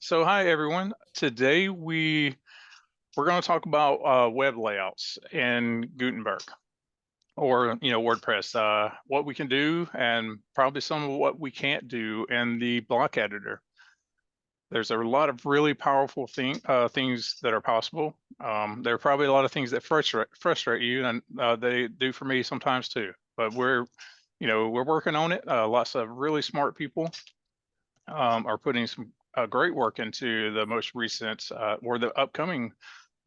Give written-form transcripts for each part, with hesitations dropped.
So hi everyone. Today we're going to talk about web layouts in Gutenberg or WordPress. What we can do and probably some of what we can't do in the block editor. There's a lot of really powerful things that are possible. There are probably a lot of things that frustrate you, and they do for me sometimes too. But we're working on it. Lots of really smart people are putting some great work into the most recent or the upcoming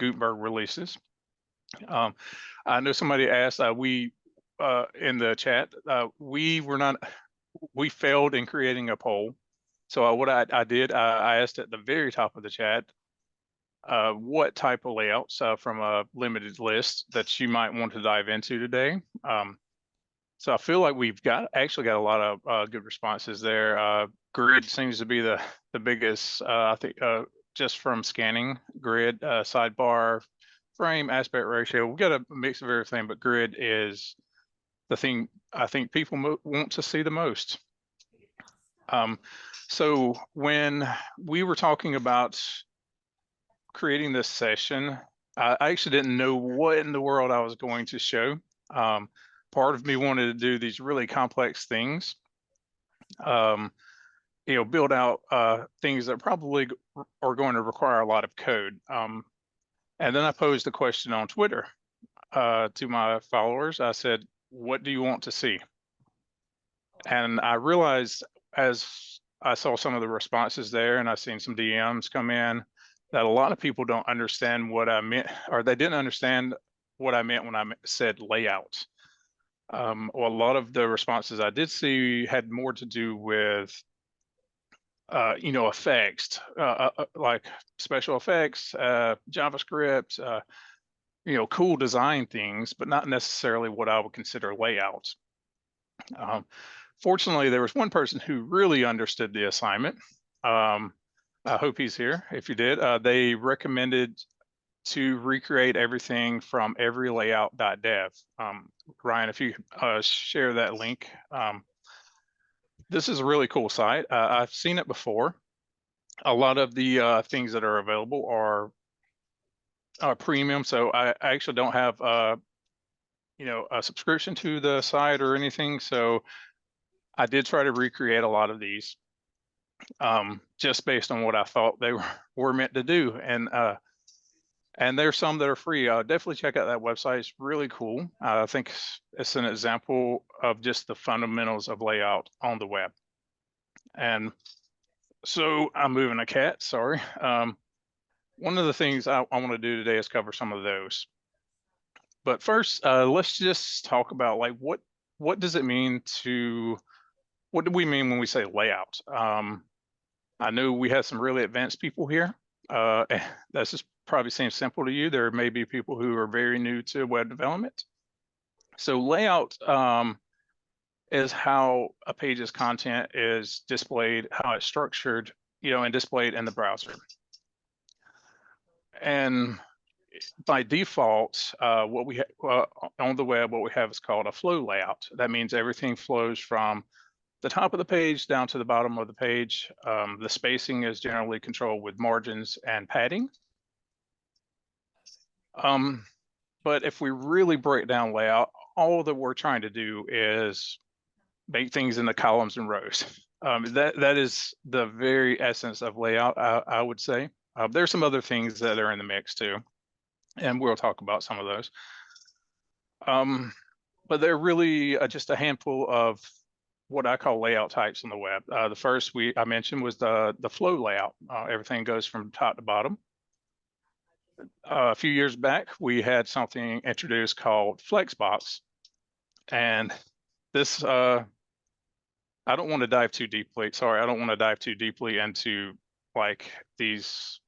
Gutenberg releases. I know somebody asked, we in the chat, we failed in creating a poll. So what I did, I asked at the very top of the chat, what type of layouts from a limited list that you might want to dive into today. So I feel like we've actually got a lot of good responses there. Grid seems to be the biggest, I think, just from scanning grid, sidebar, frame, aspect ratio. We've got a mix of everything, but grid is the thing I think people want to see the most. So when we were talking about creating this session, I actually didn't know what in the world I was going to show. Part of me wanted to do these really complex things, build out things that probably are going to require a lot of code. And then I posed a question on Twitter to my followers. I said, what do you want to see? And I realized as I saw some of the responses there and I've seen some DMs come in that a lot of people don't understand what I meant, or they didn't understand what I meant when I said layout. Well, a lot of the responses I did see had more to do with, effects, like special effects, JavaScript, cool design things, but not necessarily what I would consider layouts. Fortunately, there was one person who really understood the assignment. I hope he's here. If you did, they recommended to recreate everything from everylayout.dev. Ryan, if you share that link. This is a really cool site. I've seen it before. A lot of the things that are available are premium, so I actually don't have a subscription to the site or anything. So I did try to recreate a lot of these just based on what I thought they were meant to do. And there's some that are free. Definitely check out that website. It's really cool. I think it's an example of just the fundamentals of layout on the web. And so I'm moving a cat, sorry. One of the things I want to do today is cover some of those. But first, let's just talk about like what does it mean what do we mean when we say layout? I know we have some really advanced people here. That's just probably seems simple to you. There may be people who are very new to web development. So layout is how a page's content is displayed, how it's structured, and displayed in the browser. And by default, what we on the web, what we have is called a flow layout. That means everything flows from the top of the page down to the bottom of the page. The spacing is generally controlled with margins and padding. But if we really break down layout, all that we're trying to do is make things into columns and rows. That is the very essence of layout, I would say. There's some other things that are in the mix too, and we'll talk about some of those. But they're really just a handful of what I call layout types on the web. The first I mentioned was the flow layout. Everything goes from top to bottom. A few years back, we had something introduced called Flexbox. And this, I don't want to dive too deeply. Sorry, I don't want to dive too deeply into like these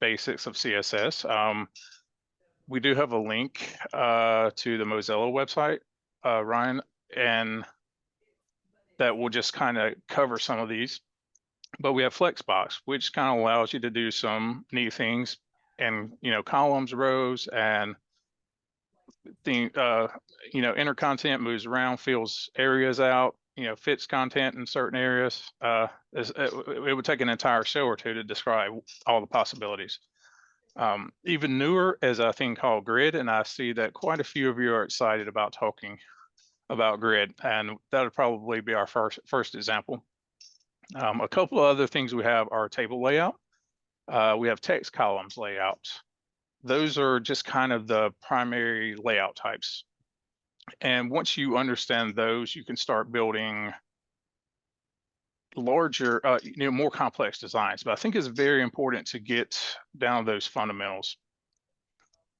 basics of CSS. We do have a link to the Mozilla website, Ryan, and that will just kind of cover some of these. But we have Flexbox, which kind of allows you to do some neat things and columns, rows, and the inner content moves around, fills areas out, fits content in certain areas. It would take an entire show or two to describe all the possibilities. Even newer is a thing called Grid, and I see that quite a few of you are excited about talking about Grid, and that would probably be our first example. A couple of other things we have are table layout. We have text columns layouts. Those are just kind of the primary layout types. And once you understand those, you can start building larger, more complex designs. But I think it's very important to get down those fundamentals.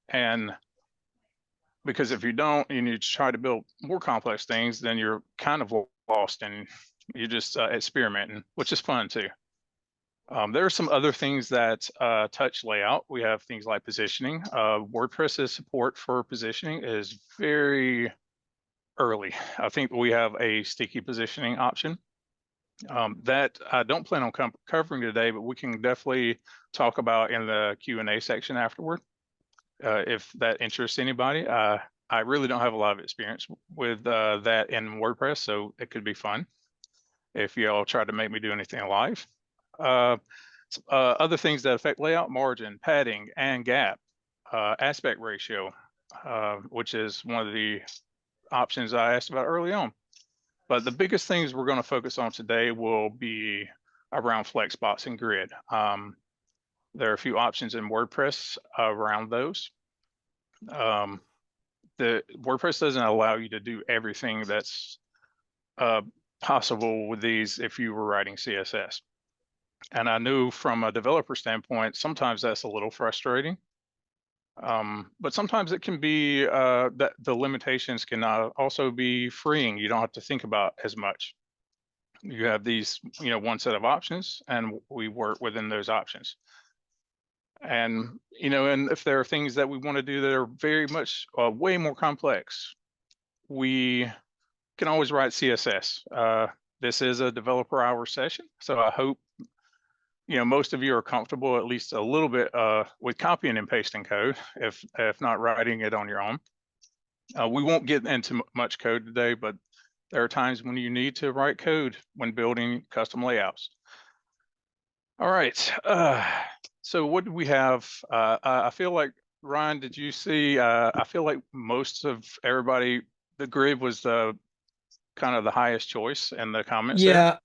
And because if you don't, and you try to build more complex things, then you're kind of lost and you're just experimenting, which is fun too. There are some other things that touch layout. We have things like positioning. WordPress's support for positioning is very early. I think we have a sticky positioning option that I don't plan on covering today, but we can definitely talk about in the Q&A section afterward, if that interests anybody. I really don't have a lot of experience with that in WordPress, so it could be fun if y'all try to make me do anything live. Other things that affect layout: margin, padding, and gap, aspect ratio, which is one of the options I asked about early on. But the biggest things we're going to focus on today will be around Flexbox and Grid. There are a few options in WordPress around those. The WordPress doesn't allow you to do everything that's possible with these if you were writing CSS. And I knew from a developer standpoint, sometimes that's a little frustrating. But sometimes it can be that the limitations can also be freeing. You don't have to think about as much. You have these, one set of options, and we work within those options. And, and if there are things that we want to do that are very much way more complex, we can always write CSS. This is a developer hour session, so I hope most of you are comfortable at least a little bit with copying and pasting code, if not writing it on your own. We won't get into much code today, but there are times when you need to write code when building custom layouts. All right, so what do we have? I feel like, Ryan, did you see, I feel like most of everybody, the Grid was the kind of the highest choice in the comments there.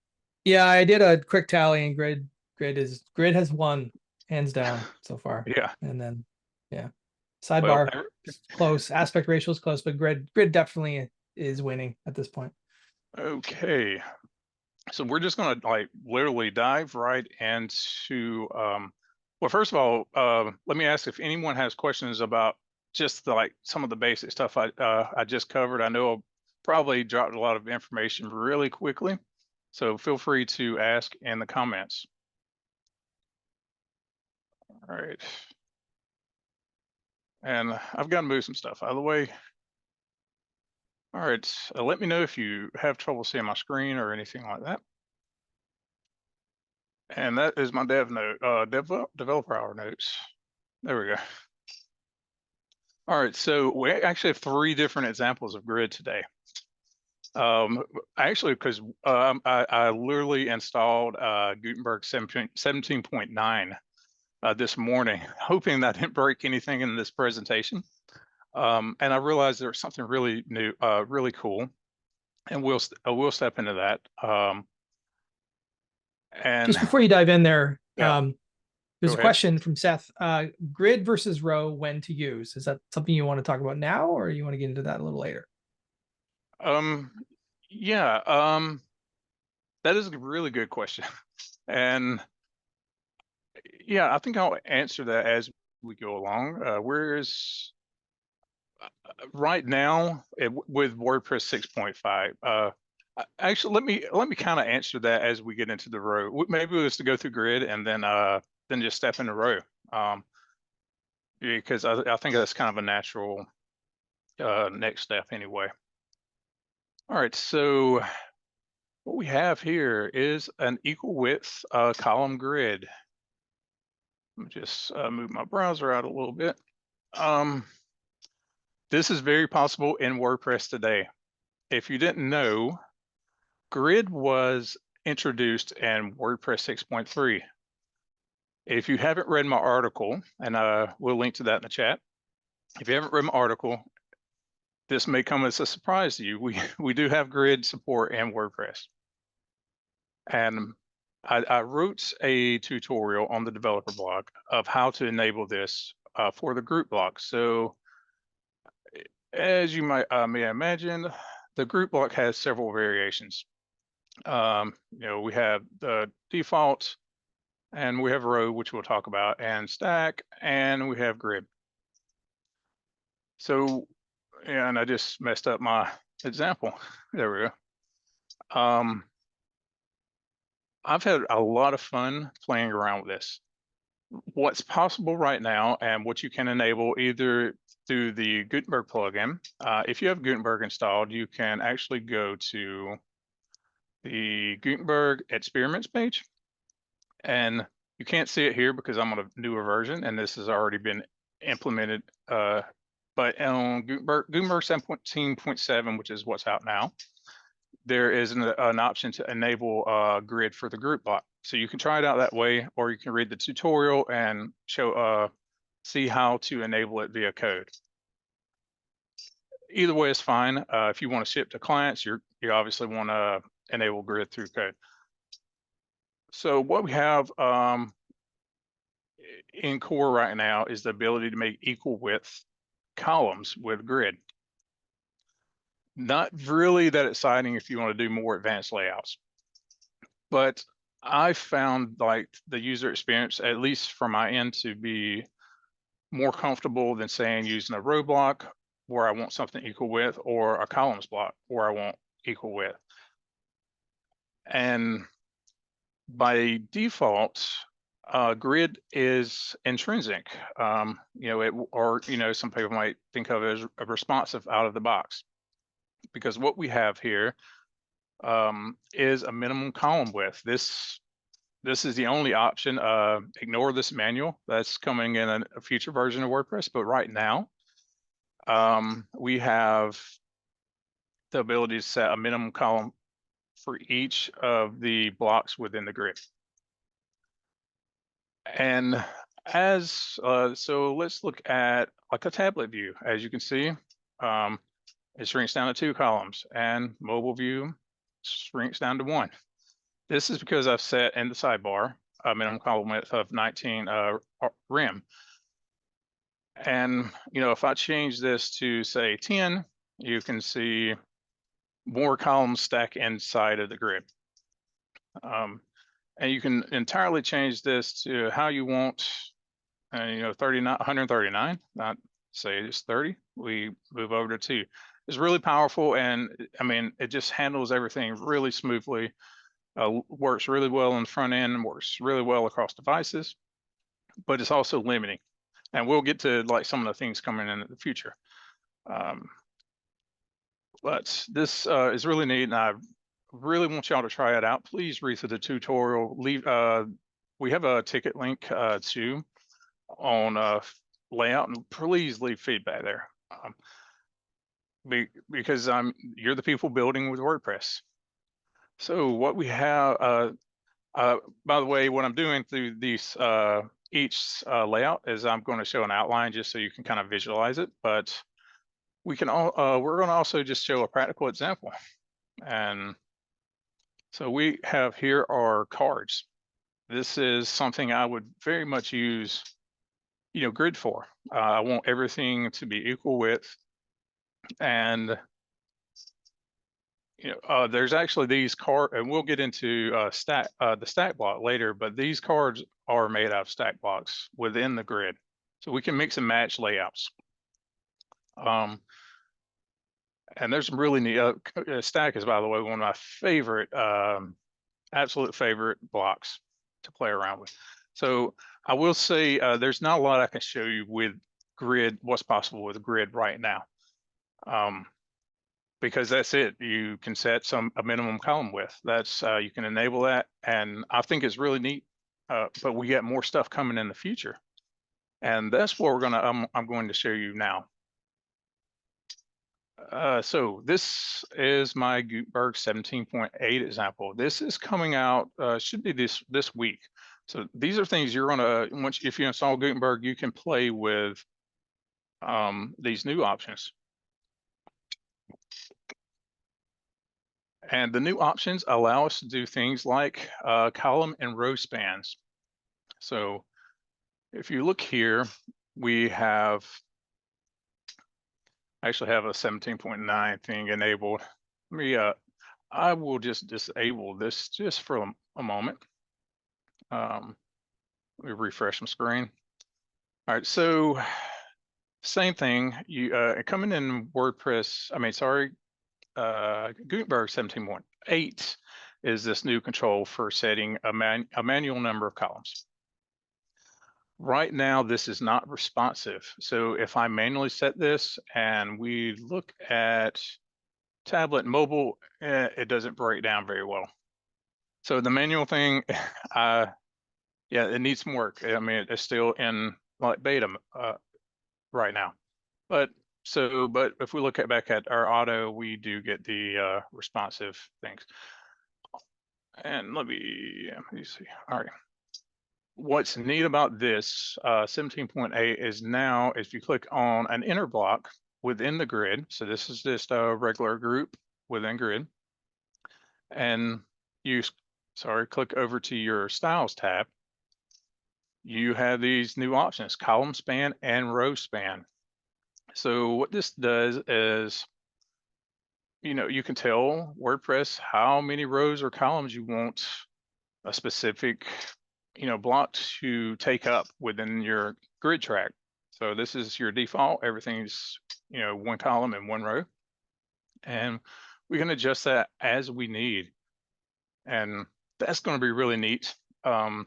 Yeah, I did a quick tally, and Grid has won hands down so far. Yeah. And then sidebar close, aspect ratio is close, but Grid definitely is winning at this point. Okay, so we're just going to literally dive right into well, first of all, let me ask if anyone has questions about just some of the basic stuff I just covered. I know I'll probably dropped a lot of information really quickly, so feel free to ask in the comments. All right, and I've got to move some stuff out of the way. All right, let me know if you have trouble seeing my screen or anything like that. And that is my developer hour notes. There we go. All right, so we actually have 3 different examples of Grid today. Actually, because I literally installed Gutenberg 17.9 this morning, hoping that didn't break anything in this presentation. And I realized there's something really new, really cool, and we'll step into that. And just before you dive in there, yeah, there's a question from Seth. Grid versus row, when to use? Is that something you want to talk about now, or you want to get into that a little later? Yeah, that is a really good question. And yeah, I think I'll answer that as we go along. Whereas right now with WordPress 6.5, actually let me kind of answer that as we get into the row. Maybe it was to go through Grid and then just step into row, because I think that's kind of a natural next step anyway. All right, so what we have here is an equal width column grid. Let me just move my browser out a little bit. This is very possible in WordPress today. If you didn't know, Grid was introduced in WordPress 6.3. If you haven't read my article, and we'll link to that in the chat. If you haven't read my article, this may come as a surprise to you. We do have grid support in WordPress. And I wrote a tutorial on the developer blog of how to enable this for the group block. So as you may imagine, the group block has several variations. We have the default, and we have row, which we'll talk about, and stack, and we have grid. So, and I just messed up my example. There we go. I've had a lot of fun playing around with this. What's possible right now and what you can enable either through the Gutenberg plugin. If you have Gutenberg installed, you can actually go to the Gutenberg experiments page, and you can't see it here because I'm on a newer version and this has already been implemented. But on Gutenberg 17.7, which is what's out now, there is an option to enable grid for the group block. So you can try it out that way, or you can read the tutorial and see how to enable it via code. Either way is fine. If you want to ship to clients, you obviously want to enable grid through code. So what we have in core right now is the ability to make equal width columns with grid. Not really that exciting if you want to do more advanced layouts, but I found like the user experience, at least from my end, to be more comfortable than saying using a row block where I want something equal width, or a columns block where I want equal width. And by default, grid is intrinsic. Some people might think of it as a responsive out of the box, because what we have here is a minimum column width. This is the only option. Ignore this manual that's coming in a future version of WordPress, but right now we have the ability to set a minimum column for each of the blocks within the grid. And so let's look at like a tablet view. As you can see, it shrinks down to 2 columns, and mobile view shrinks down to 1. This is because I've set in the sidebar a minimum column width of 19 rem. And if I change this to say 10, you can see more columns stack inside of the grid. And you can entirely change this to how you want, 139, not say it's 30, we move over to 2. It's really powerful, and I mean, it just handles everything really smoothly, works really well on the front end, works really well across devices, but it's also limiting. And we'll get to like some of the things coming in the future. But this is really neat, and I really want y'all to try it out. Please read through the tutorial. We have a ticket link too on layout, and please leave feedback there, because you're the people building with WordPress. So what we have, by the way, what I'm doing through these each layout is I'm going to show an outline just so you can kind of visualize it, but we're going to also just show a practical example. And so we have here our cards. This is something I would very much use, grid for. I want everything to be equal width, and there's actually these cards, and we'll get into the stack block later, but these cards are made out of stack blocks within the grid, so we can mix and match layouts. And there's some really neat, stack is, by the way, one of my favorite, absolute favorite blocks to play around with. So I will say there's not a lot I can show you with grid, what's possible with grid right now. Because that's it. You can set a minimum column width. That's you can enable that, and I think it's really neat. But we get more stuff coming in the future, and that's what I'm going to show you now. So this is my Gutenberg 17.8 example. This is coming out, should be this week. So these are things you're gonna, once if you install Gutenberg, you can play with these new options. And the new options allow us to do things like column and row spans. So if you look here, we have I actually have a 17.9 thing enabled. Let me I will just disable this just for a moment. Let me refresh my screen. All right, so same thing. You coming in WordPress, Gutenberg 17.8 is this new control for setting a manual number of columns. Right now, this is not responsive. So if I manually set this and we look at tablet and mobile, it doesn't break down very well. So the manual thing, yeah, it needs some work. I mean, it's still in like beta right now. But if we look back at our auto, we do get the responsive things. And let me see. All right. What's neat about this 17.8 is now if you click on an inner block within the grid, so this is just a regular group within grid, and you click over to your styles tab, you have these new options, column span and row span. So what this does is, you can tell WordPress how many rows or columns you want a specific block to take up within your grid track. So this is your default, everything's one column and one row, and we can adjust that as we need, and that's going to be really neat. And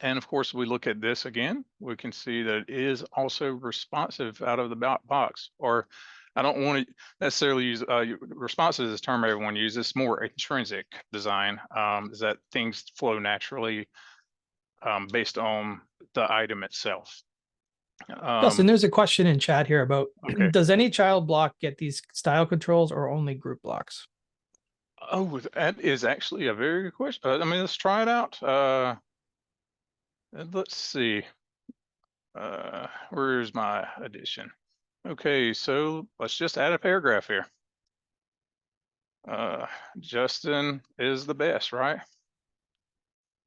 of course, we look at this again, we can see that it is also responsive out of the box. Or I don't want to necessarily use responsive is a term everyone uses. It's more intrinsic design, is that things flow naturally based on the item itself. Justin, there's a question in chat here about, Okay. does any child block get these style controls or only group blocks? Oh, that is actually a very good question. I mean, let's try it out. Let's see. Where's my addition? Okay, so let's just add a paragraph here. Justin is the best, right?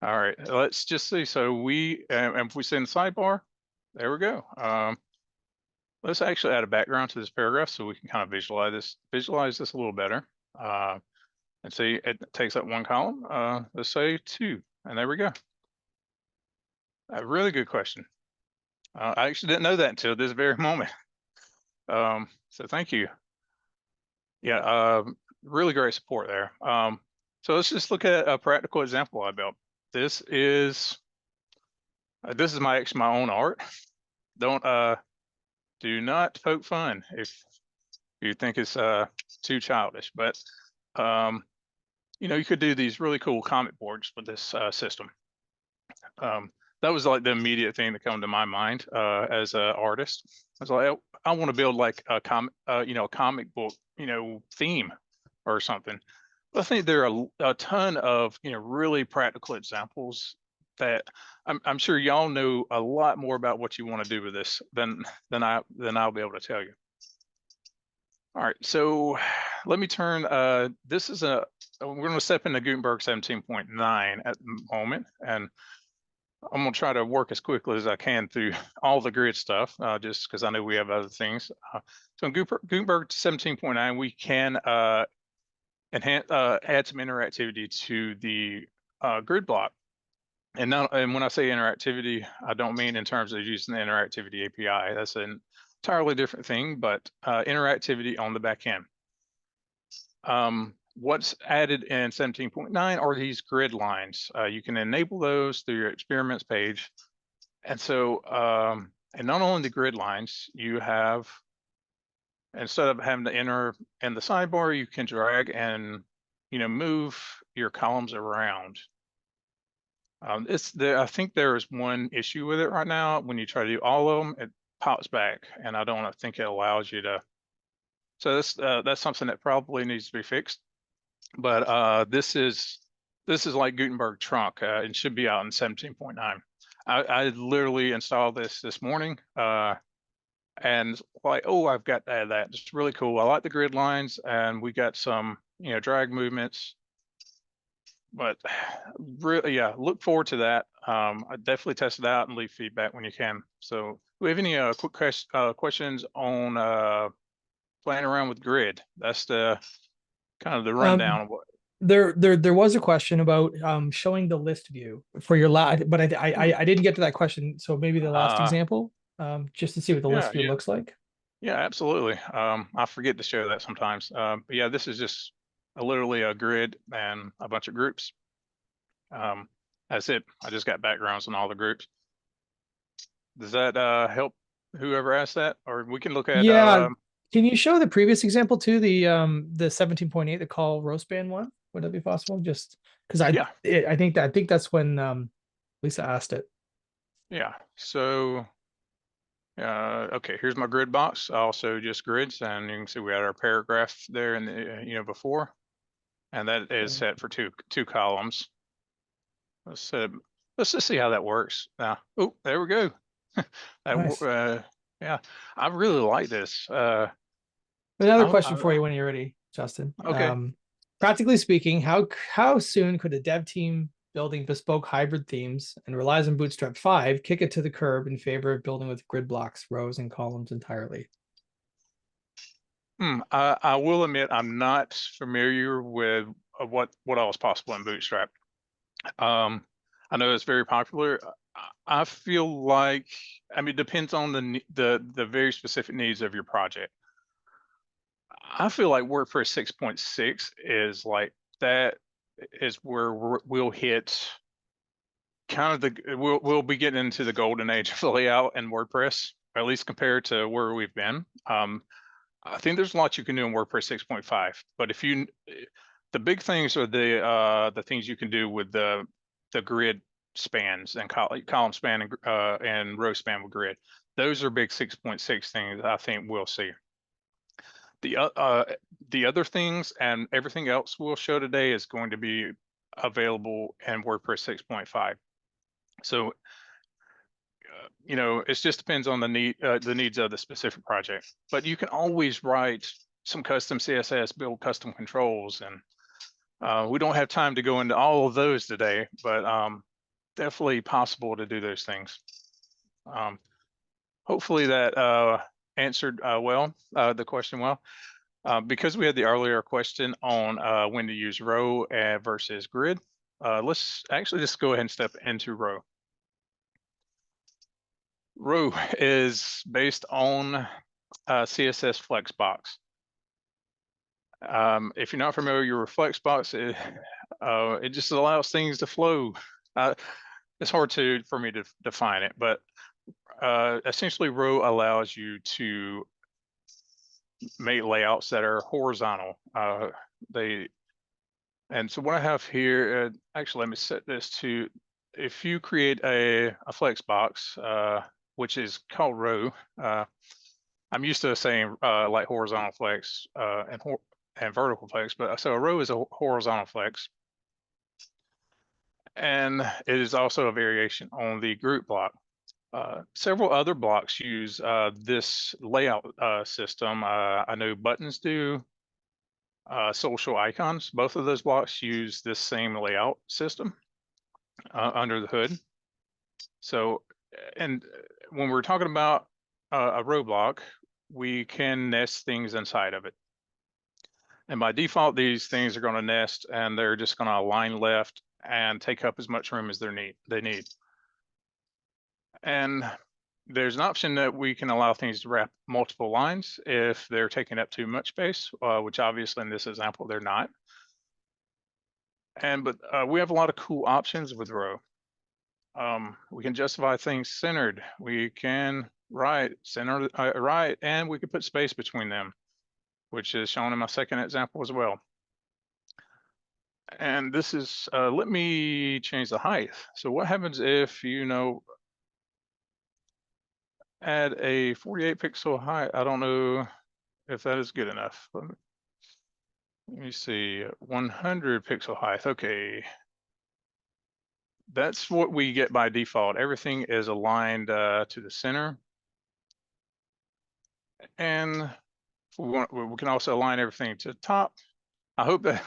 All right, let's just see. So we, and if we send sidebar, there we go. Let's actually add a background to this paragraph so we can kind of visualize this a little better. And see, it takes up one column. Let's say 2, and there we go. A really good question. I actually didn't know that until this very moment. So thank you. Yeah, really great support there. So let's just look at a practical example I built. This is my own art. Do not poke fun if you think it's too childish, but you could do these really cool comic boards with this system. That was like the immediate thing that came to my mind as an artist. I was like, I want to build like a comic book, theme or something. But I think there are a ton of, really practical examples that I'm sure y'all know a lot more about what you want to do with this than I'll be able to tell you. All right, so let me turn. We're going to step into Gutenberg 17.9 at the moment, and I'm going to try to work as quickly as I can through all the grid stuff, just because I know we have other things. So in Gutenberg 17.9, we can add some interactivity to the grid block. And when I say interactivity, I don't mean in terms of using the interactivity API. That's an entirely different thing, but interactivity on the back end. What's added in 17.9 are these grid lines. You can enable those through your experiments page. And so, and not only the grid lines, you have, instead of having to enter in the sidebar, you can drag and, move your columns around. I think there is one issue with it right now. When you try to do all of them, it pops back, and I don't think it allows you to So that's something that probably needs to be fixed. But this is like Gutenberg trunk. It should be out in 17.9. I literally installed this morning, and like, oh, I've got to add that. It's really cool. I like the grid lines, and we got some, drag movements. But really, yeah, look forward to that. I definitely test it out and leave feedback when you can. So, do we have any quick questions on playing around with grid? That's the kind of the Um, rundown of what. there was a question about showing the list view for your last, but I didn't get to that question. So maybe the last Uh, example, just to see what the yeah, list view looks like. yeah, absolutely. I forget to show that sometimes. But yeah, this is just literally a grid and a bunch of groups. Um, that's it. I just got backgrounds on all the groups. Does that help whoever asked that? Or we can look at Yeah. Can you show the previous example too? The 17.8, the call row span one? Would that be possible? Just because yeah, I think that's when Lisa asked it. yeah. So okay, here's my grid box. Also just grids, and you can see we had our paragraph there in the before, and that is set for two columns. Let's let's just see how that works. Now, oh, there we go. Nice. Yeah, I really like this. Another I, question for I, you when you're ready, Justin. okay. Practically speaking, how soon could a dev team building bespoke hybrid themes and relies on Bootstrap 5 kick it to the curb in favor of building with grid blocks, rows, and columns entirely? I will admit I'm not familiar with what all is possible in Bootstrap. Um, I know it's very popular. I feel like, I mean, it depends on the very specific needs of your project. I feel like WordPress 6.6 is like that is where we'll hit kind of we'll be getting into the golden age of layout and WordPress, or at least compared to where we've been. I think there's a lot you can do in WordPress 6.5, but the big things are the things you can do with the grid spans and column span and row span with grid. Those are big 6.6 things I think we'll see. The other things and everything else we'll show today is going to be available in WordPress 6.5. So it just depends on the needs of the specific project. But you can always write some custom CSS, build custom controls, and we don't have time to go into all of those today, but definitely possible to do those things. Hopefully that answered the question well. Because we had the earlier question on when to use row versus grid, let's actually just go ahead and step into row. Row is based on CSS Flexbox. If you're not familiar with Flexbox, it just allows things to flow. It's hard for me to define it, but essentially row allows you to make layouts that are horizontal. And so what I have here, actually, let me set this to, if you create a flex box, which is called row, I'm used to saying like horizontal flex and vertical flex, but so a row is a horizontal flex. And it is also a variation on the group block. Several other blocks use this layout system. I know buttons do, social icons. Both of those blocks use this same layout system under the hood. So, and when we're talking about a row block, we can nest things inside of it. And by default, these things are going to nest and they're just going to align left and take up as much room as they need. And there's an option that we can allow things to wrap multiple lines if they're taking up too much space, which obviously in this example, they're not. But we have a lot of cool options with row. We can justify things centered. We can center right, and we can put space between them, which is shown in my second example as well. And this is, let me change the height. So what happens if, add a 48 pixel height? I don't know if that is good enough. Let me see, 100 pixel height. Okay. That's what we get by default. Everything is aligned to the center. And we can also align everything to the top. I hope that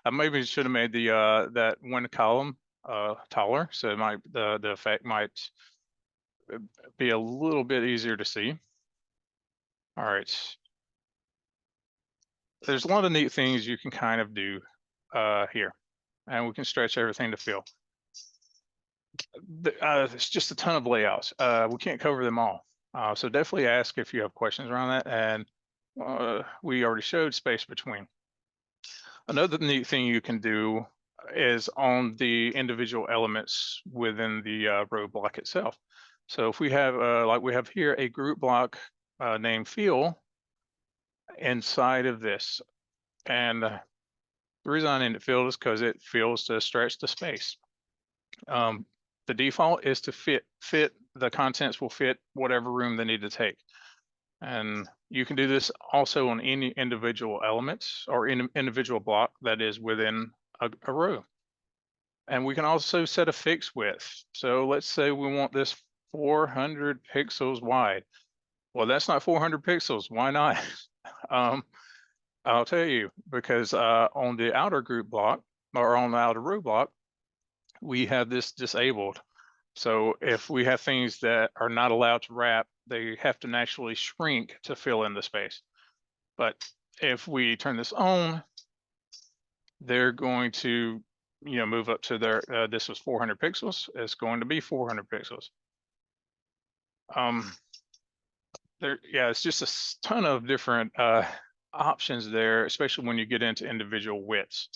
I maybe should have made the that one column taller, so it might the effect might be a little bit easier to see. All right. There's a lot of neat things you can kind of do here, and we can stretch everything to fill. It's just a ton of layouts. We can't cover them all. So definitely ask if you have questions around that. And we already showed space between. Another neat thing you can do is on the individual elements within the row block itself. So if we have, like we have here, a group block named fill inside of this. And the reason I named it fill is because it fills to stretch the space. The default is to fit the contents will fit whatever room they need to take. And you can do this also on any individual elements or individual block that is within a row. And we can also set a fixed width. So let's say we want this 400 pixels wide. Well, that's not 400 pixels. Why not? I'll tell you, because on the outer group block or on the outer row block, we have this disabled. So if we have things that are not allowed to wrap, they have to naturally shrink to fill in the space. But if we turn this on, they're going to, move up to their, this was 400 pixels. It's going to be 400 pixels. It's just a ton of different options there, especially when you get into individual widths.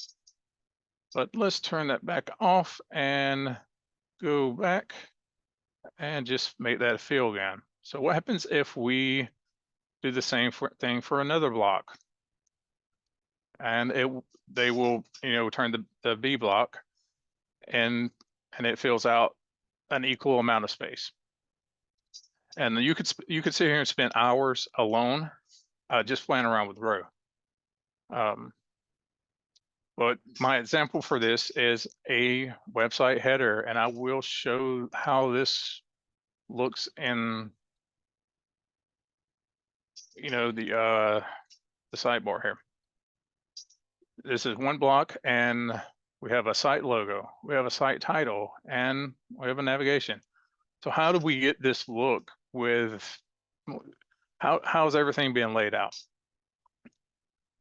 But let's turn that back off and go back and just make that a fill again. So what happens if we do the same thing for another block? And they will, turn the B block and it fills out an equal amount of space. And you could sit here and spend hours alone just playing around with row. But my example for this is a website header, and I will show how this looks in, the sidebar here. This is one block, and we have a site logo, we have a site title, and we have a navigation. So how do we get this look with how's everything being laid out?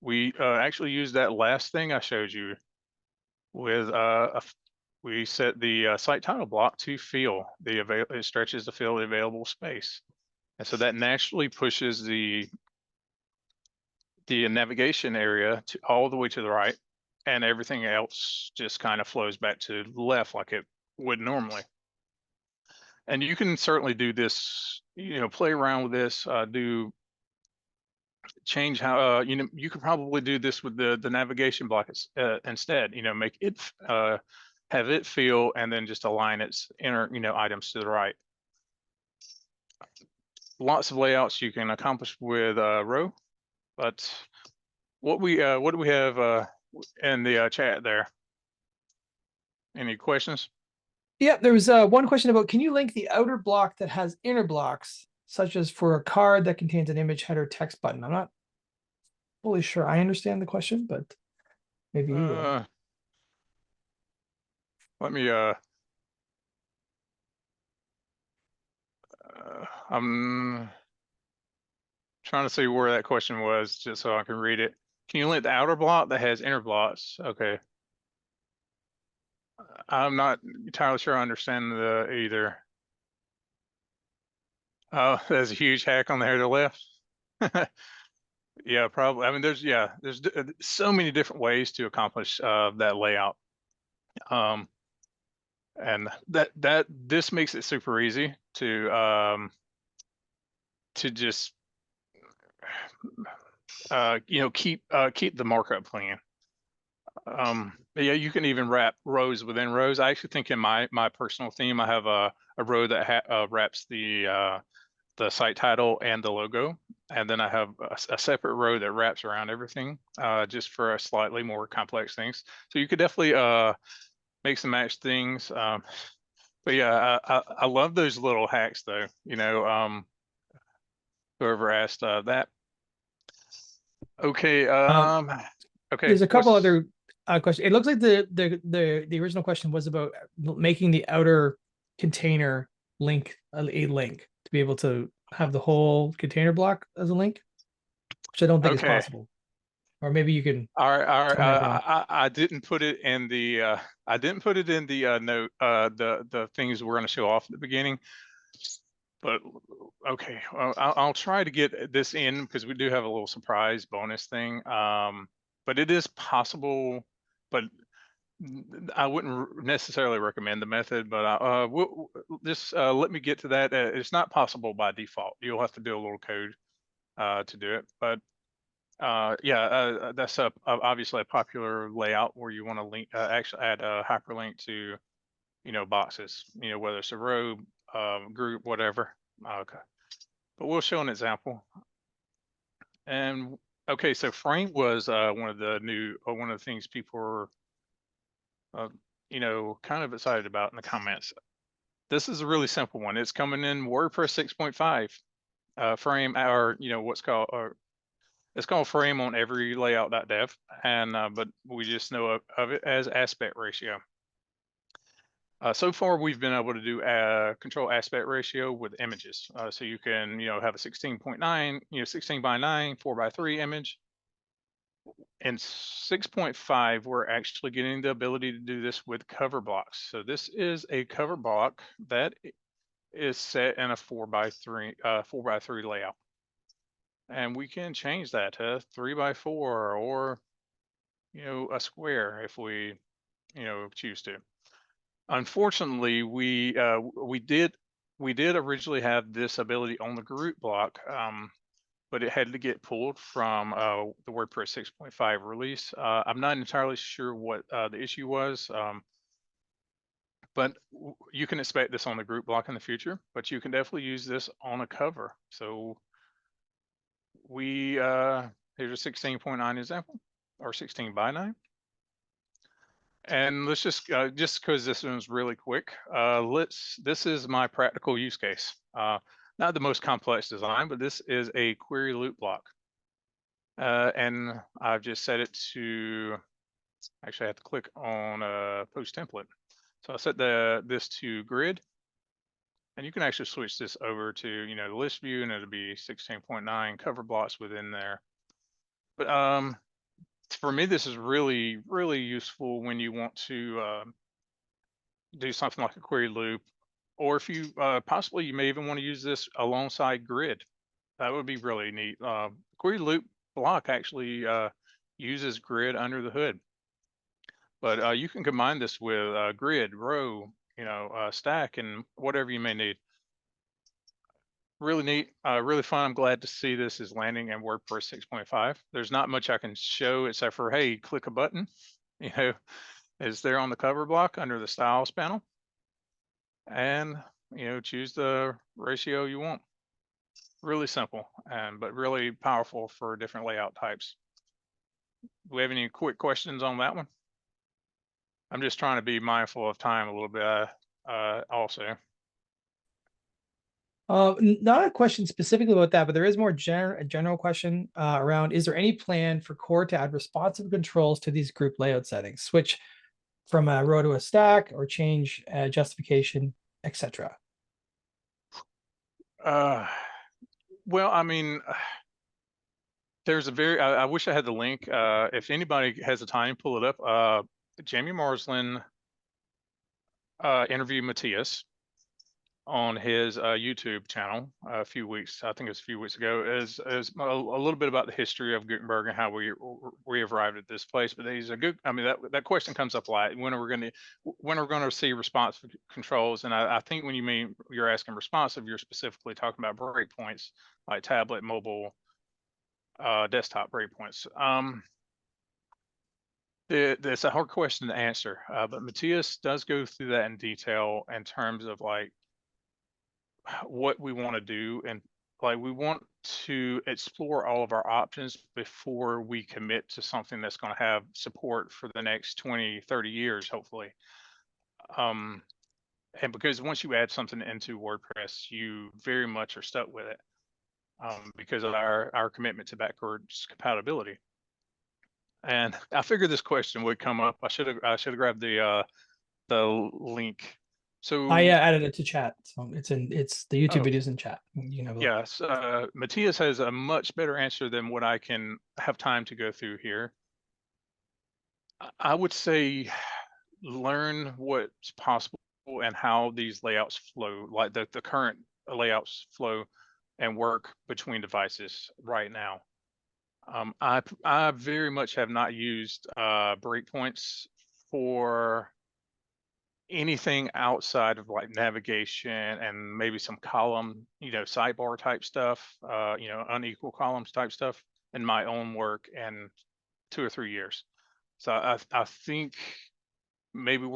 We actually use that last thing I showed you with we set the site title block to fill it stretches to fill the available space, and so that naturally pushes the navigation area to all the way to the right, and everything else just kind of flows back to the left like it would normally. And you can certainly do this, play around with this, change how, you could probably do this with the navigation block instead, make it, have it fill and then just align its inner, items to the right. Lots of layouts you can accomplish with row, but what do we have in the chat there? Any questions? Yeah, there was one question about, can you link the outer block that has inner blocks, such as for a card that contains an image header text button? I'm not fully sure I understand the question, but maybe you will. Let me I'm trying to see where that question was just so I can read it. Can you link the outer block that has inner blocks? Okay. I'm not entirely sure I understand the either. Oh, there's a huge hack on there to the left. Yeah, probably. I mean, there's so many different ways to accomplish that layout. And this makes it super easy to just keep the markup clean. Yeah, you can even wrap rows within rows. I actually think in my personal theme, I have a row that wraps the the site title and the logo. And then I have a separate row that wraps around everything, just for a slightly more complex things. So you could definitely mix and match things. But yeah, I love those little hacks though. Whoever asked that. Okay. Okay. There's a couple other questions. It looks like the original question was about making the outer container link a link to be able to have the whole container block as a link, which I don't think is Okay. possible. Or maybe you can All right. tell me I'm wrong. I didn't put it in the note, the things we're going to show off at the beginning. But okay, well, I'll try to get this in because we do have a little surprise bonus thing. But it is possible, but I wouldn't necessarily recommend the method. But just let me get to that. It's not possible by default. You'll have to do a little code to do it. But yeah, that's obviously a popular layout where you want to link, actually add a hyperlink to, boxes, whether it's a row, group, whatever. Okay, but we'll show an example. And okay, so frame was one of the things people were, kind of excited about in the comments. This is a really simple one. It's coming in WordPress 6.5. Frame, or what's called, or it's called frame on every layout.dev, and but we just know of it as aspect ratio. So far, we've been able to do control aspect ratio with images. So you can, have a 16.9, 16 by 9, 4 by 3 image. In 6.5, we're actually getting the ability to do this with cover blocks. So this is a cover block that is set in a 4 by 3 layout. And we can change that to 3 by 4 or, a square if we, choose to. Unfortunately, we did originally have this ability on the group block, but it had to get pulled from the WordPress 6.5 release. I'm not entirely sure what the issue was, but you can expect this on the group block in the future. But you can definitely use this on a cover. So here's a 16.9 example, or 16 by 9. And let's just because this one's really quick, this is my practical use case. Not the most complex design, but this is a query loop block. And I've just set it to, actually I have to click on post template. So I set this to grid, and you can actually switch this over to, the list view, and it'll be 16.9 cover blocks within there. But for me, this is really, really useful when you want to do something like a query loop, or if you possibly you may even want to use this alongside grid. That would be really neat. Query loop block actually uses grid under the hood, but you can combine this with grid, row, stack, and whatever you may need. Really neat, really fun. I'm glad to see this is landing in WordPress 6.5. There's not much I can show except for, hey, click a button, is there on the cover block under the styles panel, and choose the ratio you want. Really simple, but really powerful for different layout types. Do we have any quick questions on that one? I'm just trying to be mindful of time a little bit also. Not a question specifically about that, but there is more a general question around, is there any plan for core to add responsive controls to these group layout settings, switch from a row to a stack, or change justification, etc.? Well, I mean, there's I wish I had the link. If anybody has the time, pull it up. Jamie Marsland interviewed Matthias on his YouTube channel I think it was a few weeks ago, is a little bit about the history of Gutenberg and how we arrived at this place. But he's a good, I mean, that question comes up a lot. When are we going to see responsive controls? And I think when you're asking responsive, you're specifically talking about breakpoints like tablet, mobile, desktop breakpoints. It's a hard question to answer, but Matthias does go through that in detail in terms of like what we want to do, and like we want to explore all of our options before we commit to something that's going to have support for the next 20, 30 years, hopefully. And because once you add something into WordPress, you very much are stuck with it, because of our commitment to backwards compatibility. And I figured this question would come up. I should have grabbed the link. So I added it to chat, so it's the YouTube oh, videos in chat. You can have a look. yes, Matthias has a much better answer than what I can have time to go through here. I would say learn what's possible and how these layouts flow, like the current layouts flow and work between devices right now. I very much have not used breakpoints for anything outside of like navigation and maybe some column, sidebar type stuff, unequal columns type stuff in my own work in 2 or 3 years. So I think maybe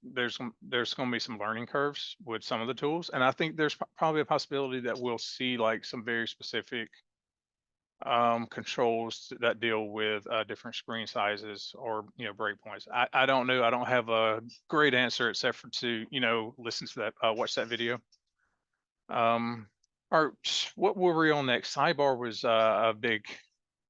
there's going to be some learning curves with some of the tools, and I think there's probably a possibility that we'll see like some very specific controls that deal with different screen sizes or breakpoints. I don't know. I don't have a great answer except for to listen to that, watch that video. Or what were we on next? Sidebar was a big.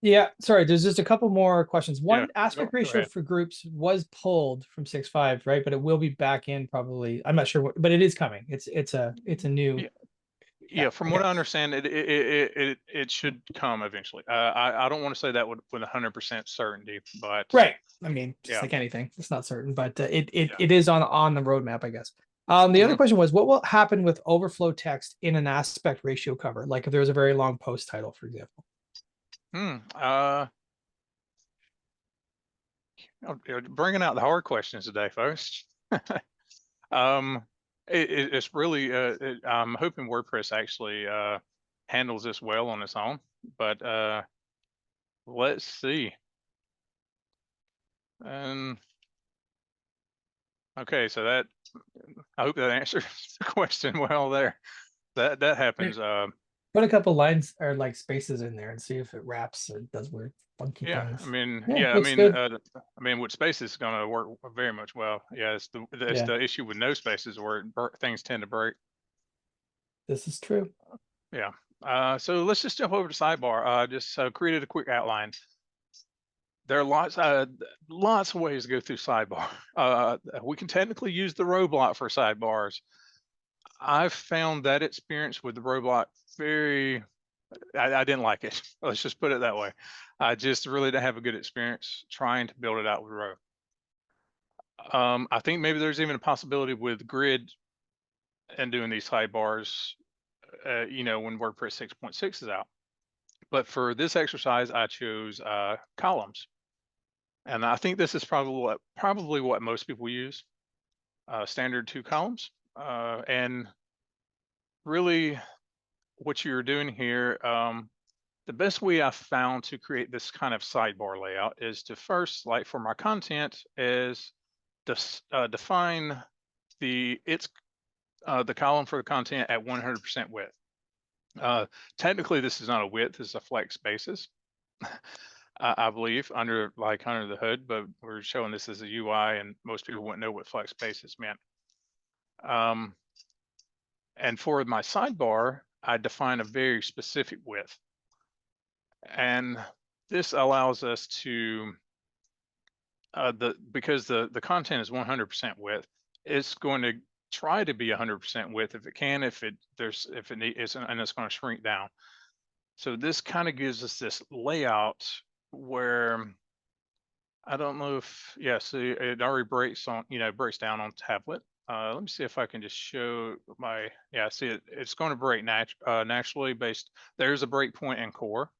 Yeah, sorry, there's just a couple more questions. Yeah, One, aspect go ratio ahead. for groups was pulled from 6.5, right? But it will be back in probably. I'm not sure what, but it is coming. It's a new. Yeah, Yeah. yeah. From Okay. what I understand, it should come eventually. I don't want to say that with 100% certainty, but Right. I mean, just yeah, like anything, it's not certain, but it yeah. it is on the roadmap, I guess. The other Mhm. question was, what will happen with overflow text in an aspect ratio cover? Like if there was a very long post title, for example. You're bringing out the hard questions today, folks. Um, it's really, I'm hoping WordPress actually handles this well on its own, but let's see. And okay, so I hope that answers the question well there. That happens. Put a couple lines or like spaces in there and see if it wraps or does weird funky Yeah, things. yeah, Looks good. I mean, with spaces is going to work very much well. Yeah, it's Yeah, the issue with no spaces where things tend to break. this is true. Yeah. So let's just jump over to sidebar. Just created a quick outline. There are lots of ways to go through sidebar. We can technically use the row block for sidebars. I've found that experience with the row block I didn't like it. Let's just put it that way. I just really didn't have a good experience trying to build it out with row. I think maybe there's even a possibility with grid and doing these sidebars, when WordPress 6.6 is out. But for this exercise, I chose columns. And I think this is probably what most people use, standard 2 columns. And really what you're doing here, the best way I've found to create this kind of sidebar layout is to first, like for my content, is define the column for the content at 100% width. Technically, this is not a width; it's a flex basis. I believe under the hood, but we're showing this as a UI, and most people wouldn't know what flex basis meant. And for my sidebar, I define a very specific width, and this allows us to because the content is 100% width, it's going to try to be 100% width if it can, if it needs, and it's going to shrink down. So this kind of gives us this layout where I don't know if, yeah, so it already breaks down on tablet. Let me see if I can just show yeah, see it's going to break naturally based. There's a breakpoint in core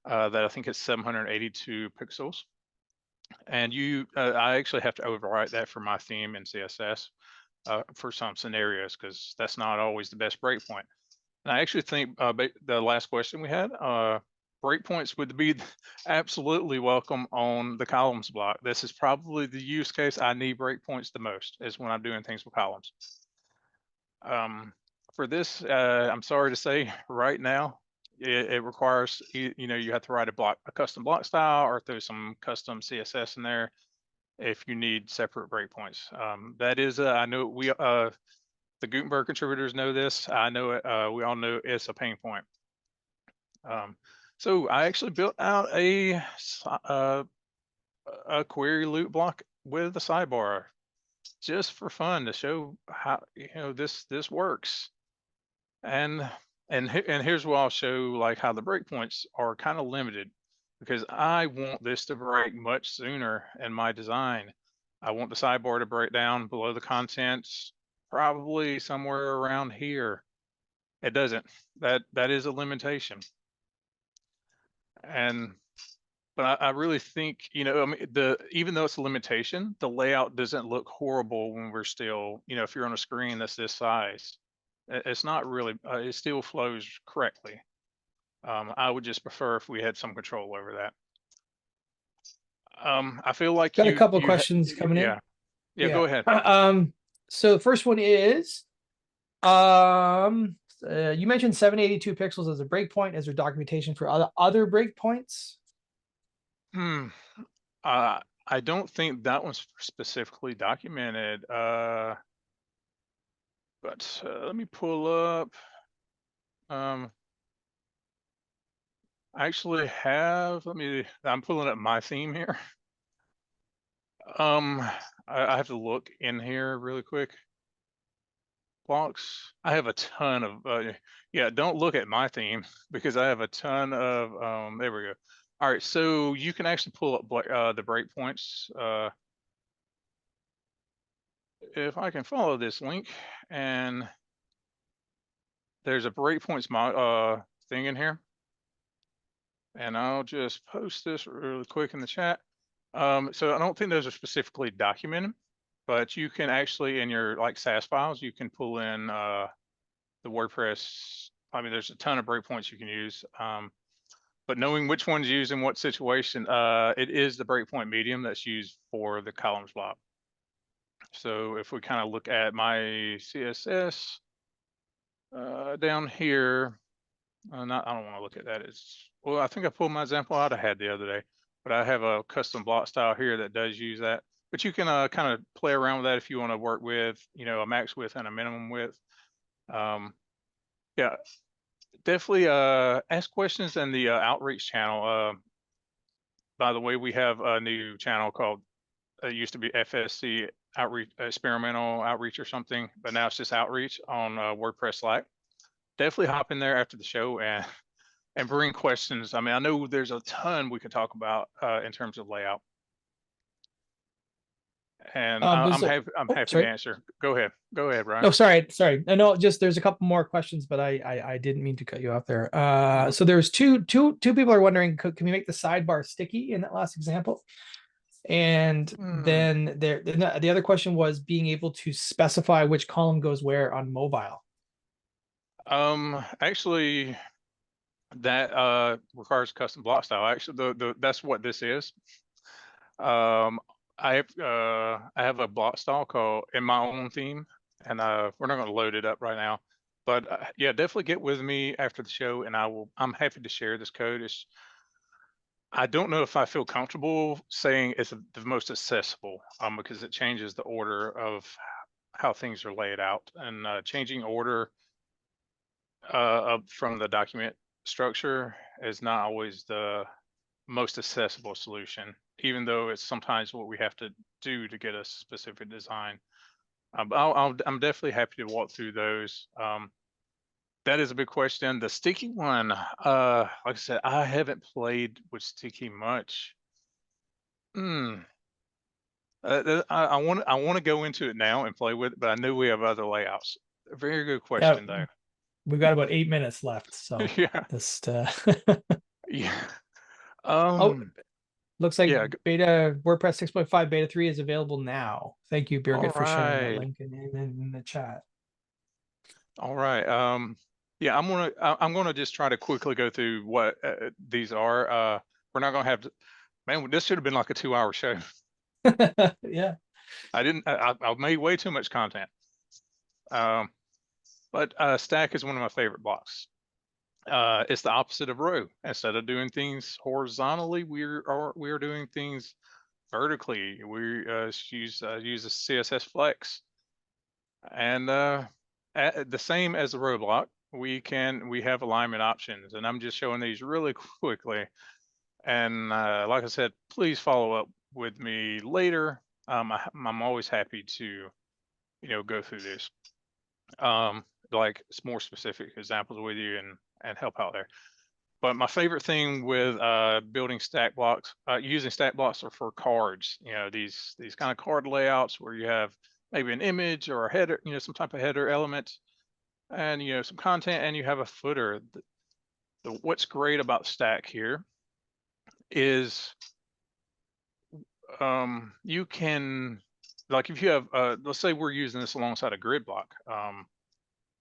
that I think is 782 pixels. And I actually have to overwrite that for my theme in CSS for some scenarios, because that's not always the best breakpoint. And I actually think the last question we had, breakpoints would be absolutely welcome on the columns block. This is probably the use case I need breakpoints the most, is when I'm doing things with columns. For this, I'm sorry to say, right now, it requires you have to write a custom block style, or throw some custom CSS in there if you need separate breakpoints. That is, I know the Gutenberg contributors know this. I know it. We all know it's a pain point. So I actually built out a query loop block with a sidebar just for fun to show how this works. And and here's where I'll show like how the breakpoints are kind of limited, because I want this to break much sooner in my design. I want the sidebar to break down below the contents, probably somewhere around here. It doesn't. That is a limitation. And but I really think, I mean, even though it's a limitation, the layout doesn't look horrible when we're still, if you're on a screen that's this size. It's not really, it still flows correctly. I would just prefer if we had some control over that. I feel like Got a couple of questions coming in. yeah, yeah, go ahead. So the first one is, you mentioned 782 pixels as a breakpoint. Is there documentation for other breakpoints? I don't think that one's specifically documented. But let me pull up. I actually have, I'm pulling up my theme here. I have to look in here really quick. Blocks. I have a ton of, yeah, don't look at my theme because I have a ton of, there we go. All right, so you can actually pull up the breakpoints. If I can follow this link, and there's a breakpoints thing in here, and I'll just post this really quick in the chat. So I don't think those are specifically documented, but you can actually, in your like SAS files, you can pull in the WordPress. I mean, there's a ton of breakpoints you can use, but knowing which one's used in what situation, it is the breakpoint medium that's used for the columns block. So if we kind of look at my CSS down here, I don't want to look at that. Well, I think I pulled my example out I had the other day, but I have a custom block style here that does use that. But you can kind of play around with that if you want to work with, a max width and a minimum width. Yeah, definitely ask questions in the outreach channel. By the way, we have a new channel called, it used to be FSC Outreach, Experimental Outreach or something, but now it's just Outreach on WordPress Slack. Definitely hop in there after the show and bring questions. I mean, I know there's a ton we could talk about in terms of layout. And I'm happy to answer. Go ahead, Ryan. No, sorry. No, just there's a couple more questions, but I didn't mean to cut you off there. So there's two people are wondering, can we make the sidebar sticky in that last example? And then the other question was being able to specify which column goes where on mobile. Actually, that requires custom block style. Actually, that's what this is. I have a block style called in my own theme, and we're not going to load it up right now. But yeah, definitely get with me after the show, and I'm happy to share this code. I don't know if I feel comfortable saying it's the most accessible, because it changes the order of how things are laid out, and changing order from the document structure is not always the most accessible solution, even though it's sometimes what we have to do to get a specific design. I'm definitely happy to walk through those. That is a big question. The sticky one, like I said, I haven't played with sticky much. I want to go into it now and play with it, but I know we have other layouts. A very good question, though. We've got about 8 minutes left, so yeah, just yeah. Looks like beta WordPress 6.5 beta 3 is available now. Thank you, Birgit, for sharing that link in the chat. All right. Yeah, I'm gonna just try to quickly go through what these are. We're not gonna have to, man, this should have been like a 2-hour show. Yeah. I made way too much content. But stack is one of my favorite blocks. It's the opposite of row. Instead of doing things horizontally, we are doing things vertically. We use a CSS flex, and the same as the row block. We have alignment options, and I'm just showing these really quickly. And like I said, please follow up with me later. I'm always happy to go through this. Like more specific examples with you and help out there. But my favorite thing with building stack blocks, using stack blocks are for cards. These kind of card layouts where you have maybe an image or a header, some type of header element, and some content, and you have a footer. What's great about stack here is you can, like if you have, let's say we're using this alongside a grid block,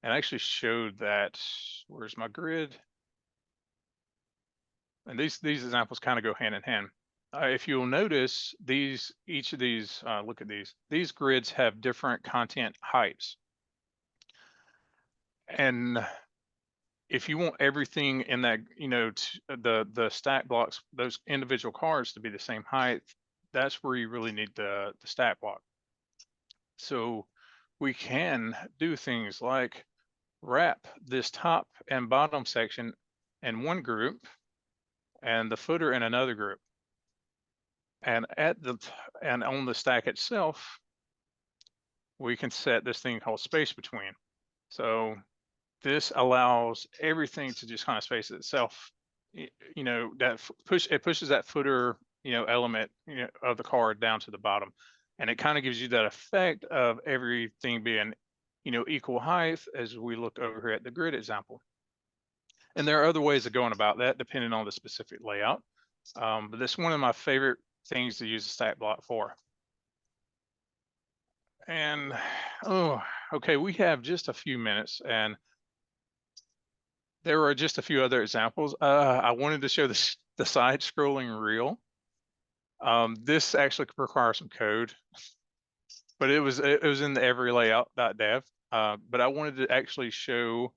and I actually showed that. Where's my grid? And these examples kind of go hand in hand. If you'll notice, each of these, look at these grids have different content heights. And if you want everything in that, the stack blocks, those individual cards to be the same height, that's where you really need the stack block. So we can do things like wrap this top and bottom section in one group and the footer in another group. And and on the stack itself, we can set this thing called space between. So this allows everything to just kind of space itself. It pushes that footer, element, of the card down to the bottom, and it kind of gives you that effect of everything being, equal height as we look over here at the grid example. And there are other ways of going about that depending on the specific layout. But that's one of my favorite things to use a stack block for. And okay, we have just a few minutes, and there are just a few other examples. I wanted to show the side scrolling reel. This actually requires some code, but it was in the every layout.dev. But I wanted to actually show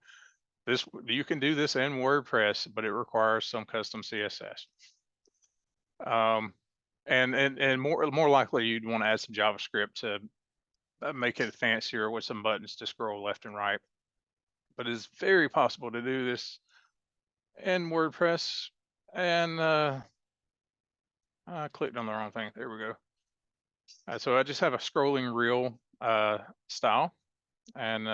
this. You can do this in WordPress, but it requires some custom CSS. And more likely you'd want to add some JavaScript to make it fancier with some buttons to scroll left and right. But it's very possible to do this in WordPress. And I clicked on the wrong thing. There we go. So I just have a scrolling reel style, and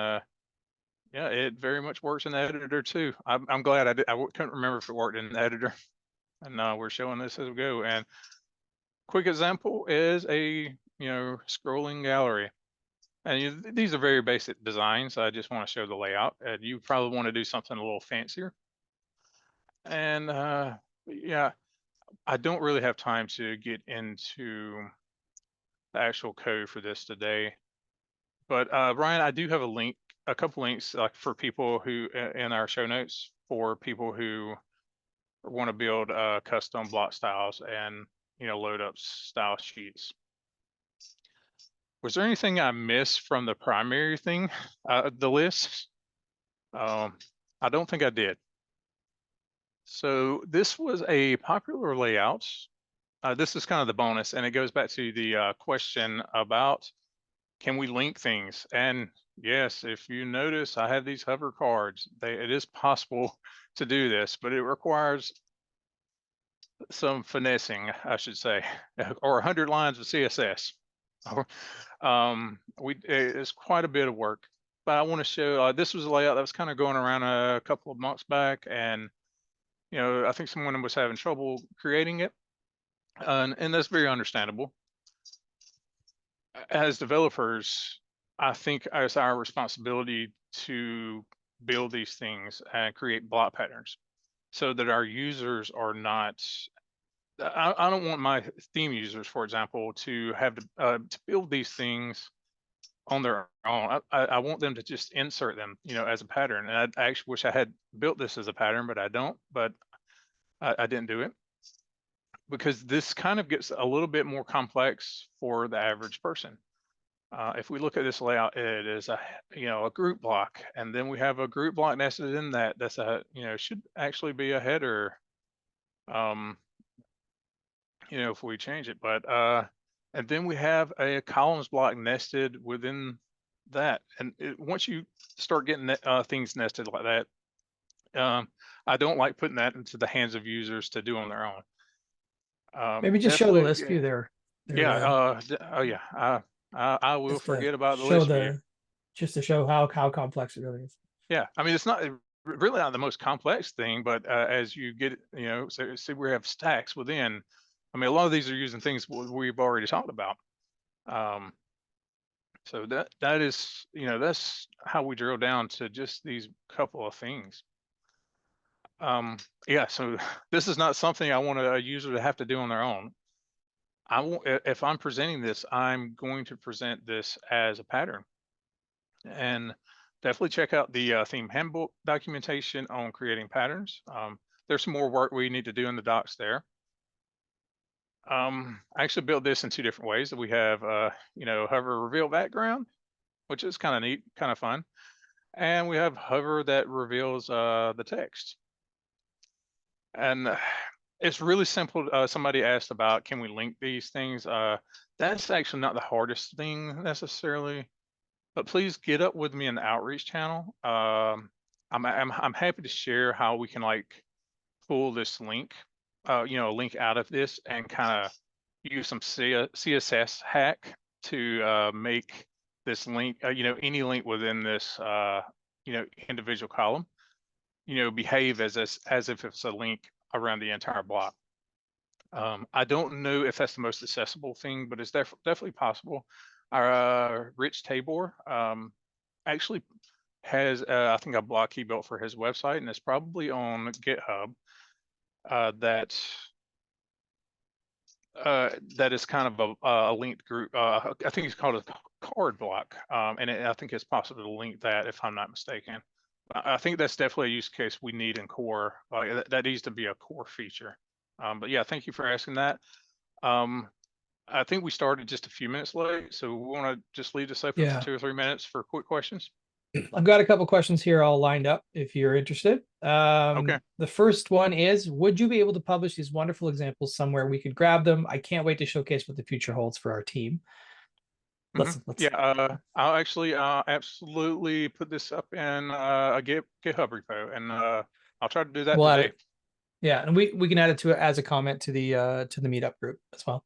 yeah, it very much works in the editor too. I'm glad I couldn't remember if it worked in the editor, and we're showing this as we go. And quick example is a scrolling gallery. And these are very basic designs. I just want to show the layout. And you probably want to do something a little fancier. And yeah, I don't really have time to get into the actual code for this today. But Ryan, I do have a couple links like for people who in our show notes for people who want to build custom block styles and load up style sheets. Was there anything I missed from the primary thing, the list? I don't think I did. So this was a popular layout. This is kind of the bonus, and it goes back to the question about can we link things? And yes, if you notice, I have these hover cards. It is possible to do this, but it requires some finessing, I should say, or 100 lines of CSS. It's quite a bit of work, but I want to show, this was a layout that was kind of going around a couple of months back, and I think someone was having trouble creating it, and that's very understandable. As developers, I think it's our responsibility to build these things and create block patterns so that our users are not, I don't want my theme users, for example, to have to build these things on their own. I want them to just insert them, as a pattern. And I actually wish I had built this as a pattern, but I don't, but I didn't do it because this kind of gets a little bit more complex for the average person. If we look at this layout, it is a group block, and then we have a group block nested in that. That's should actually be a header. Um, if we change it, but and then we have a columns block nested within that. And once you start getting things nested like that, I don't like putting that into the hands of users to do on their own. Maybe just show the Definitely, list view there. yeah. Oh yeah. I will Just to forget about the show list view. the, just to show how complex it really is. Yeah, I mean, it's not really not the most complex thing, but as you get, so see, we have stacks within. I mean, a lot of these are using things we've already talked about. Um, so that is, that's how we drill down to just these couple of things. Yeah, so this is not something I want a user to have to do on their own. If I'm presenting this, I'm going to present this as a pattern. And definitely check out the theme handbook documentation on creating patterns. There's some more work we need to do in the docs there. I actually built this in two different ways. We have, hover reveal background, which is kind of neat, kind of fun. And we have hover that reveals the text. And it's really simple. Somebody asked about, can we link these things? That's actually not the hardest thing necessarily. But please get up with me in the outreach channel. I'm happy to share how we can like pull this link, link out of this and kind of use some CSS hack to make this link, any link within this, individual column, behave as if it's a link around the entire block. I don't know if that's the most accessible thing, but it's definitely possible. Our Rich Tabor actually has, I think, a block he built for his website, and it's probably on GitHub. That is kind of a linked group. I think it's called a card block, and I think it's possible to link that if I'm not mistaken. I think that's definitely a use case we need in core. That needs to be a core feature. But yeah, thank you for asking that. I think we started just a few minutes late, so we want to just leave this open for Yeah. 2 or 3 minutes for quick questions. I've got a couple questions here all lined up if you're interested. Okay. The first one is, would you be able to publish these wonderful examples somewhere we could grab them? I can't wait to showcase what the future holds for our team. Let's Yeah, I'll actually absolutely put this up in a GitHub repo, and I'll try to do that we'll add today. it. Yeah, and we can add it to it as a comment to the meetup group as well.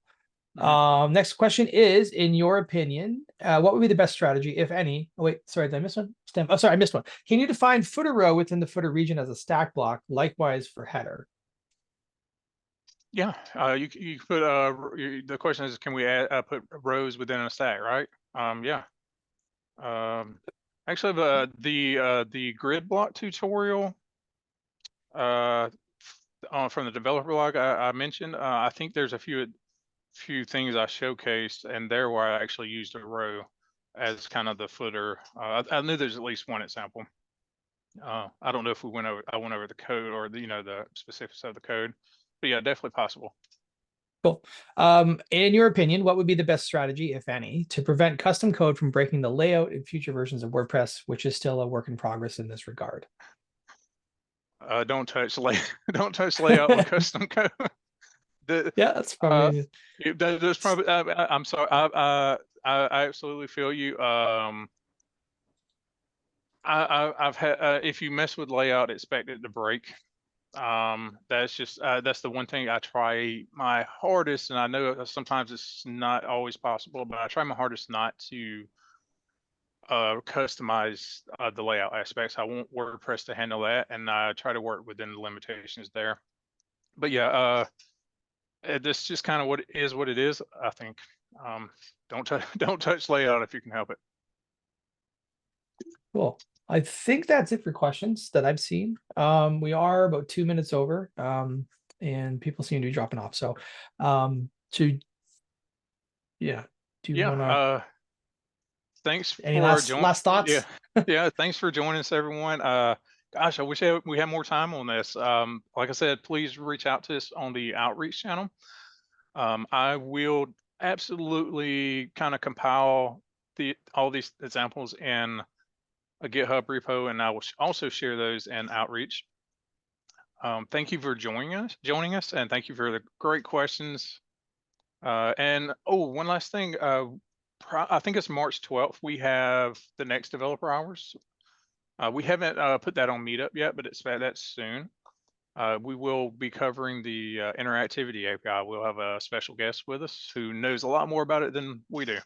Next question is, in your opinion, what would be the best strategy, if any? Oh, wait, sorry, did I miss one? Stem. Oh, sorry, I missed one. Can you define footer row within the footer region as a stack block? Likewise for header. Yeah, you put the question is, can we put rows within a stack, right? Yeah. Actually, the grid block tutorial from the developer blog I mentioned, I think there's a few things I showcased, and there where I actually used a row as kind of the footer. I knew there's at least one example. I don't know if I went over the code or the specifics of the code, but yeah, definitely possible. Cool. In your opinion, what would be the best strategy, if any, to prevent custom code from breaking the layout in future versions of WordPress, which is still a work in progress in this regard? Don't touch don't touch layout with custom code. Yeah, that's probably There's probably. I'm sorry. I absolutely feel you. I've had. If you mess with layout, expect it to break. That's just that's the one thing I try my hardest, and I know sometimes it's not always possible, but I try my hardest not to customize the layout aspects. I want WordPress to handle that, and I try to work within the limitations there. But yeah, this just kind of what it is. I think. Don't don't touch layout if you can help it. cool. I think that's it for questions that I've seen. We are about 2 minutes over, and people seem to be dropping off. So, yeah, do you want to? Thanks Any for last thoughts? Yeah, yeah. Thanks for joining us, everyone. Gosh, I wish we had more time on this. Like I said, please reach out to us on the outreach channel. I will absolutely kind of compile all these examples in a GitHub repo, and I will also share those in Outreach. Thank you for joining us, and thank you for the great questions. And one last thing, I think it's March 12th. We have the next developer hours. We haven't put that on Meetup yet, but that's soon. We will be covering the interactivity API. We'll have a special guest with us who knows a lot more about it than we do.